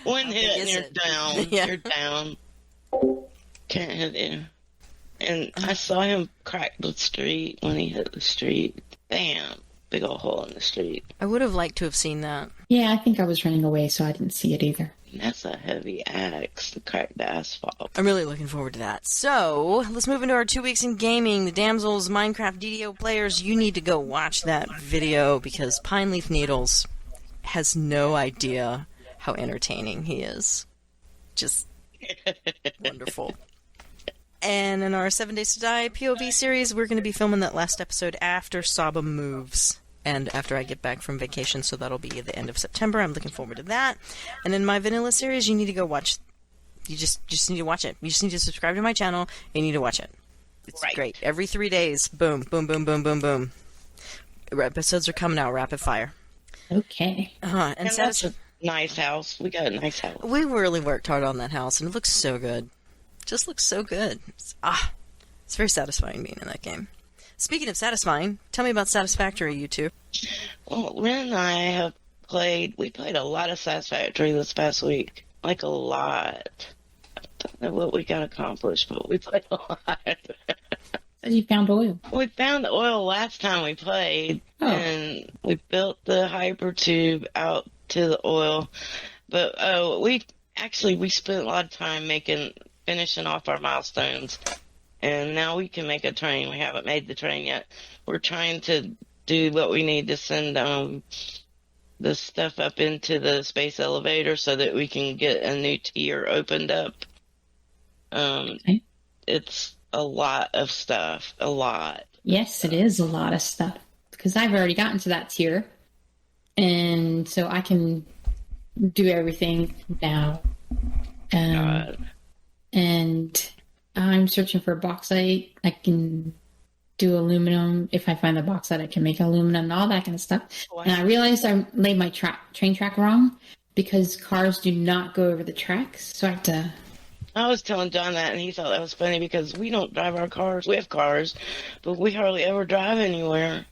one How hit big and is you're it? down. Yeah. You're down. Can't hit you. And I saw him crack the street when he hit the street. Bam! Big old hole in the street. I would have liked to have seen that. Yeah, I think I was running away, so I didn't see it either. And that's a heavy axe to crack the asphalt. I'm really looking forward to that. So, let's move into our 2 weeks in gaming. The Damsels Minecraft DDO players, you need to go watch that video because Pine Leaf Needles has no idea how entertaining he is. Just wonderful. And in our 7 Days to Die POV series, we're going to be filming that last episode after Saba moves. And after I get back from vacation, so that'll be at the end of September. I'm looking forward to that. And in my vanilla series, you need to go watch. You just need to watch it. You just need to subscribe to my channel, and you need to watch it. It's Right. great. Every 3 days, boom, boom, boom, boom, boom, boom. Episodes are coming out rapid fire. Okay. And And that's a nice house. We got a nice house. we really worked hard on that house, and it looks so good. Just looks so good. It's very satisfying being in that game. Speaking of satisfying, tell me about Satisfactory, you two. Well, Ren and I have we played a lot of Satisfactory this past week. Like a lot. I don't know what we got accomplished, but we played a lot. Said you found oil. We found the oil last time we played, Oh. and we built the hyper tube out to the oil. But we spent a lot of time finishing off our milestones, and now we can make a train. We haven't made the train yet. We're trying to do what we need to send the stuff up into the space elevator so that we can get a new tier opened up. Okay. It's a lot of stuff. A lot. Yes, it is a lot of stuff. Because I've already gotten to that tier. And so I can do everything now. God. And I'm searching for bauxite. I can do aluminum. If I find the bauxite, I can make aluminum and all that kind of stuff. Wow. And I realized I laid my train track wrong because cars do not go over the tracks. So I have to... I was telling John that, and he thought that was funny because we don't drive our cars. We have cars, but we hardly ever drive anywhere.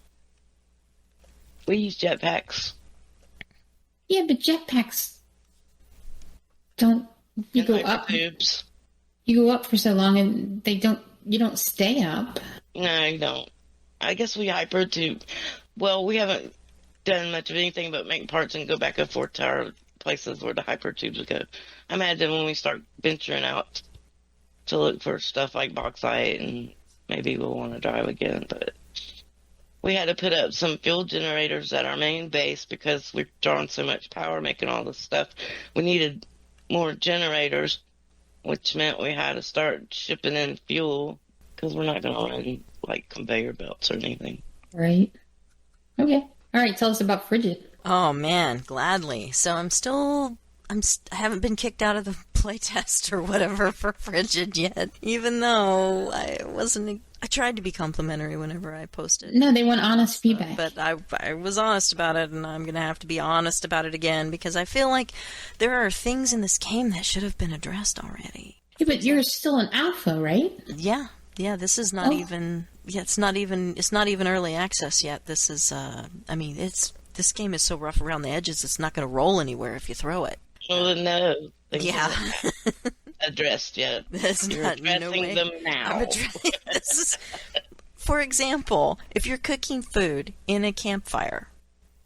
We use jetpacks. Yeah, but jetpacks don't... You and go up. Tubes. You go up for so long, and you don't stay up. No, you don't. I guess we hyper tube. Well, we haven't done much of anything but make parts and go back and forth to our places where the hyper tubes go. I imagine when we start venturing out to look for stuff like bauxite, and maybe we'll want to drive again, but we had to put up some fuel generators at our main base because we're drawing so much power making all this stuff. We needed more generators, which meant we had to start shipping in fuel because we're not going to run like conveyor belts or anything. Right. Okay. All right. Tell us about Frigid. Oh man, gladly. So I haven't been kicked out of the playtest or whatever for Frigid yet, even though I tried to be complimentary whenever I posted. No, they want honest feedback. But I was honest about it, and I'm going to have to be honest about it again because I feel like there are things in this game that should have been addressed already. Yeah, but you're still an alpha, right? Yeah, this is not Oh. even. Yeah, it's not even early access yet. This is. This game is so rough around the edges. It's not going to roll anywhere if you throw it. Well, no. Yeah. Addressed yet. That's You're not no addressing way. them now. I'm addressing this is, for example, if you're cooking food in a campfire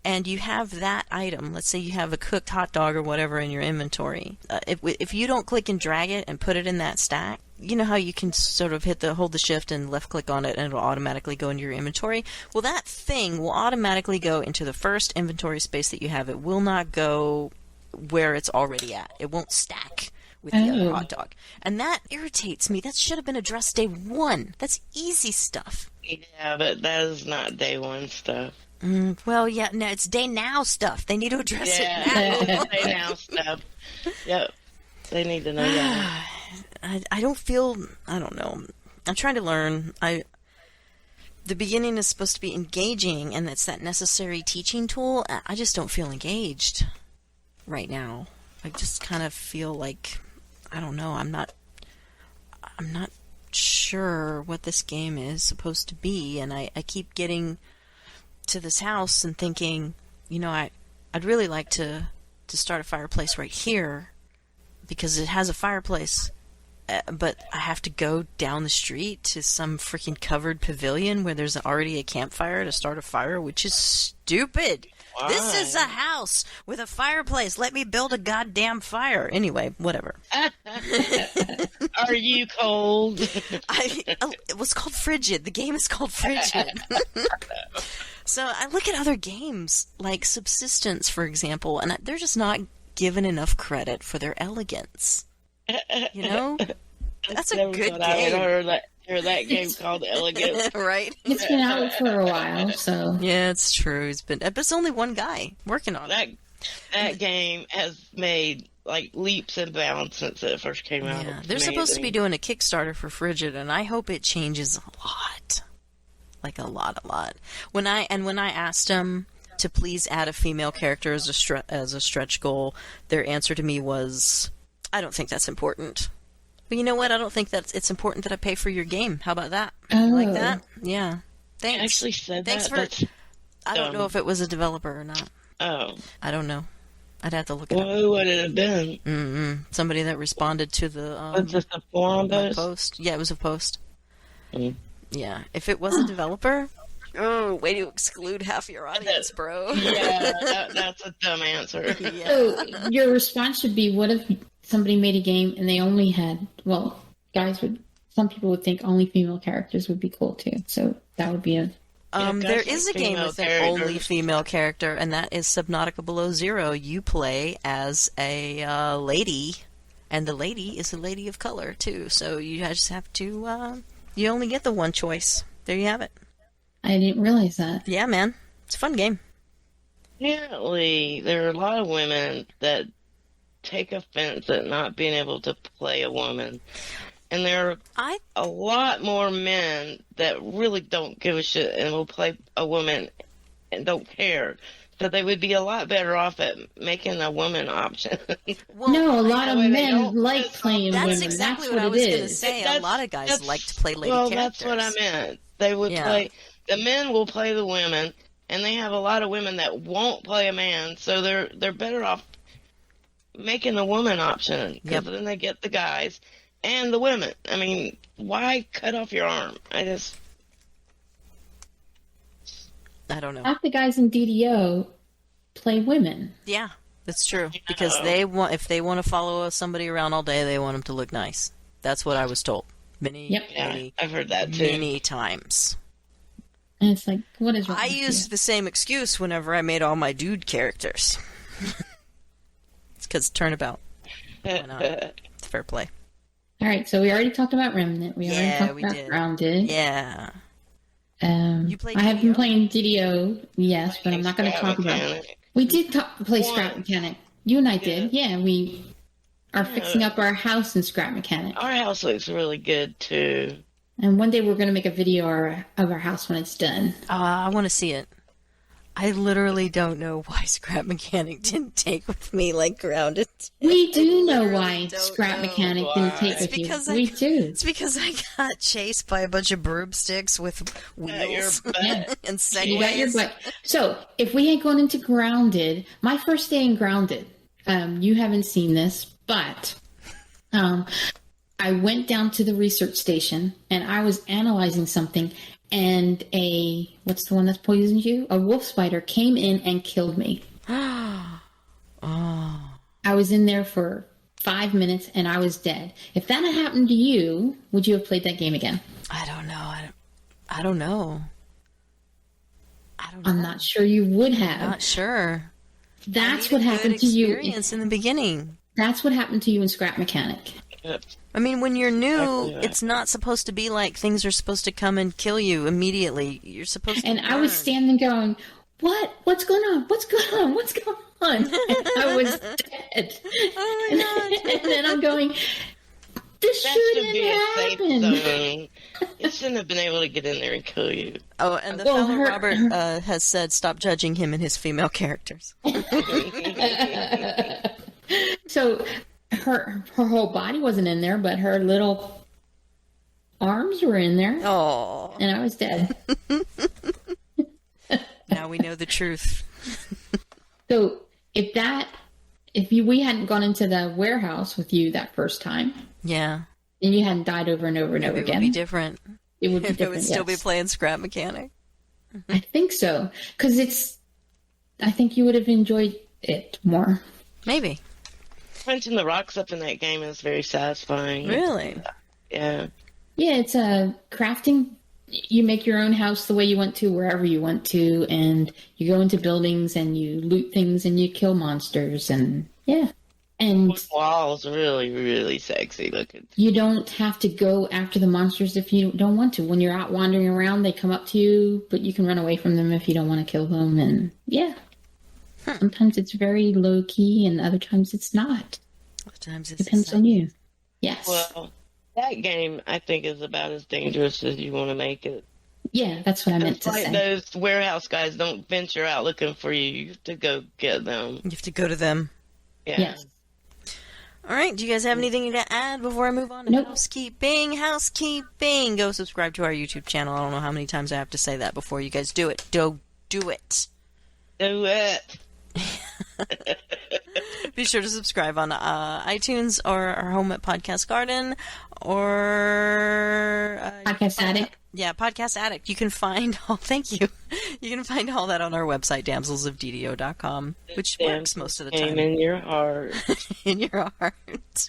and you have that item, let's say you have a cooked hot dog or whatever in your inventory, if you don't click and drag it and put it in that stack, you know how you can sort of hold the shift and left click on it and it'll automatically go into your inventory? Well, that thing will automatically go into the first inventory space that you have. It will not go where it's already at. It won't stack with the other hot dog. And that irritates me. That should have been addressed day one. That's easy stuff. Yeah, but that is not day one stuff. Well, yeah, no, it's day now stuff. They need to address it now. Yeah, day now stuff. Yep. They need to know that. I don't know. I'm trying to learn. the beginning is supposed to be engaging, and it's that necessary teaching tool. I just don't feel engaged right now. I just kind of feel like, I don't know, I'm not sure what this game is supposed to be, and I keep getting to this house and thinking, I'd really like to start a fireplace right here, because it has a fireplace, but I have to go down the street to some freaking covered pavilion where there's already a campfire to start a fire, which is stupid. Why? This is a house with a fireplace. Let me build a goddamn fire. Anyway, whatever. Are you cold? It was called Frigid. The game is called Frigid. So I look at other games, like Subsistence, for example, and they're just not given enough credit for their elegance. That's a good game. I heard that game called Elegant. Right? It's been out for a while, so. Yeah, it's true. But it's only one guy working on it. That game has made like leaps and bounds since it first came out. Yeah, they're supposed to be doing a Kickstarter for Frigid, and I hope it changes a lot. Like a lot. When I asked them to please add a female character as a stretch goal, their answer to me was, "I don't think that's important." But you know what? I don't think that it's important that I pay for your game. How about that? Oh. You like that? Yeah. Thanks. I actually said Thanks that. for. I don't know if it was a developer or not. Oh. I don't know. I'd have to look it up. Well, who would it have been? Somebody that responded to the Was this a forum post. Yeah, it was a post. Mm. Yeah, if it was a developer, way to exclude half your audience, bro. Yeah, that's a dumb answer. Yeah. So your response should be, what if somebody made a game and they only had, some people would think only female characters would be cool too. So that would be There is a game with an only female character, and that is Subnautica Below Zero. You play as a lady, and the lady is a lady of color too. So you just have to, you only get the one choice. There you have it. I didn't realize that. Yeah, man. It's a fun game. Apparently, there are a lot of women that take offense at not being able to play a woman. And there are a lot more men that really don't give a shit and will play a woman and don't care. So they would be a lot better off at making a woman option. Well, no, a lot of they men don't- like playing That's women. exactly That's what I what was it going to is. say. A lot of guys like to play lady characters. That's what I meant. They would play, the men will play the women, and they have a lot of women that won't play a man, so they're better off making a woman option, because then they get the guys and the women. I mean, why cut off your arm? I don't know. Half the guys in DDO play women. Yeah, that's true. Because if they want to follow somebody around all day, they want them to look nice. That's what I was told. I've heard that too. Many times. And it's like, what is wrong I with used you? the same excuse whenever I made all my dude characters. It's because turnabout. Why not? It's fair play. All right, so we already talked about Remnant. We already talked about Grounded. Yeah. You played I have been DDO? playing DDO, yes, but I'm not going to talk about it. We did play Scrap Mechanic. You and I did. Yeah, we are fixing up our house in Scrap Mechanic. Our house looks really good too. And one day we're going to make a video of our house when it's done. I want to see it. I literally don't know why Scrap Mechanic didn't take with me like Grounded. We do know why don't Scrap know Mechanic didn't take It's with you. because We do. It's because I got chased by a bunch of broomsticks with wheels Yeah. and You got your segways. butt. So, if we had gone into Grounded, my first day in Grounded, you haven't seen this, but I went down to the research station and I was analyzing something, and what's the one that's poisoned you? A wolf spider came in and killed me. Oh. I was in there for 5 minutes and I was dead. If that had happened to you, would you have played that game again? I don't know. I don't know. I'm not sure you would have. Not sure. That's I what need a happened good to you. experience in the beginning. That's what happened to you in Scrap Mechanic. I mean, when you're new, Exactly. it's not supposed to be like things are supposed to come and kill you immediately. You're supposed to And I was learn. standing going, what? What's going on? What's going on? What's going on? And I was dead. Oh my God. And then I'm going, This That should shouldn't be a safe happen. zone. It shouldn't have been able to get in there and kill you. Oh, and the Well, fellow Robert has said stop judging him and his female characters. So her whole body wasn't in there, but her little arms were in there, Oh, and I was dead. now we know the truth. So we hadn't gone into the warehouse with you that first time, Yeah, and you hadn't died over and over and over it would again, be different. it would be It different. would still be yes. playing Scrap Mechanic. I think so, because I think you would have enjoyed it more. Maybe. Punching the rocks up in that game is very satisfying. Really? Yeah. Yeah, it's a crafting. You make your own house the way you want to, wherever you want to, and you go into buildings and you loot things and you kill monsters, and yeah. And Walls really, really sexy looking. you don't have to go after the monsters if you don't want to. When you're out wandering around, they come up to you, but you can run away from them if you don't want to kill them, and yeah. Sometimes it's very low key, and other times it's not. Sometimes it's Depends on you. Yes. Well, that game I think is about as dangerous as you want to make it. Yeah, that's what I meant It's to like say. those warehouse guys don't venture out looking for you. You have to go get them. You have to go to them. Yeah. Yes. All right. Do you guys have anything to add before I move on to Nope. housekeeping? Housekeeping. Go subscribe to our YouTube channel. I don't know how many times I have to say that before you guys do it. Do it. Do it. Be sure to subscribe on iTunes or our home at Podcast Garden or Podcast Addict. yeah, Podcast Addict. You can find all. Thank you. You can find all that on our website, damselsofddo.com, which works most of the Aim time in your heart. in your heart.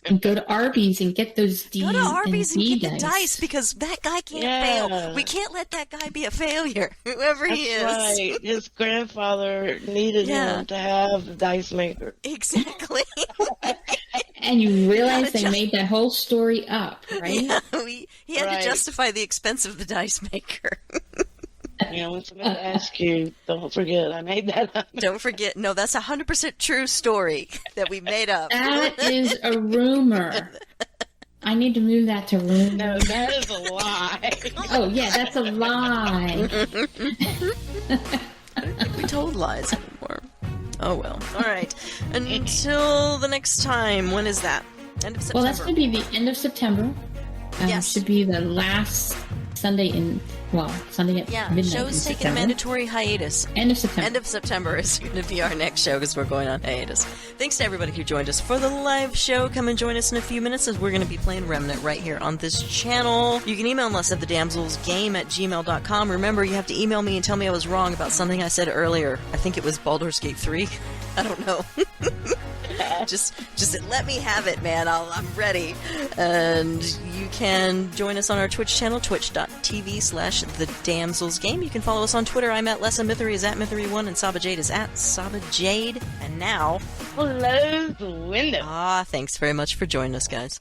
And go to Arby's and get those D Go to Arby's and D get the dice because that guy can't Yeah. fail. We can't let that guy be a failure, whoever he is. That's right. His grandfather needed Yeah. him to have the dice maker. Exactly. And you realize Gotta they just- made that whole story up, right? Yeah, he had Right. to justify the expense of the dice maker. You know, when somebody asks you, don't forget, I made that up. Don't forget, no, that's 100% true story that we made up. That is a rumor. I need to move that to rumor. No, that is a lie. Oh, yeah, that's a lie. I don't think we told lies anymore. Oh well. All right. Until the next time. When is that? End of September. Well, that's going to be the end of September. Yes. Should be the last Sunday Sunday at Yeah, midnight in show's taking a September. mandatory hiatus. End of September. End of September is going to be our next show because we're going on hiatus. Thanks to everybody who joined us for the live show. Come and join us in a few minutes as we're going to be playing Remnant right here on this channel. You can email us at thedamselsgame@gmail.com. Remember, you have to email me and tell me I was wrong about something I said earlier. I think it was Baldur's Gate 3. I don't know. just let me have it, man. I'm ready. And you can join us on our Twitch channel, twitch.tv/thedamselsgame. You can follow us on Twitter. I'm at Lessa. Mithery is at Mithery1, and Saba Jade is at Saba Jade. And now, Close the window. thanks very much for joining us, guys.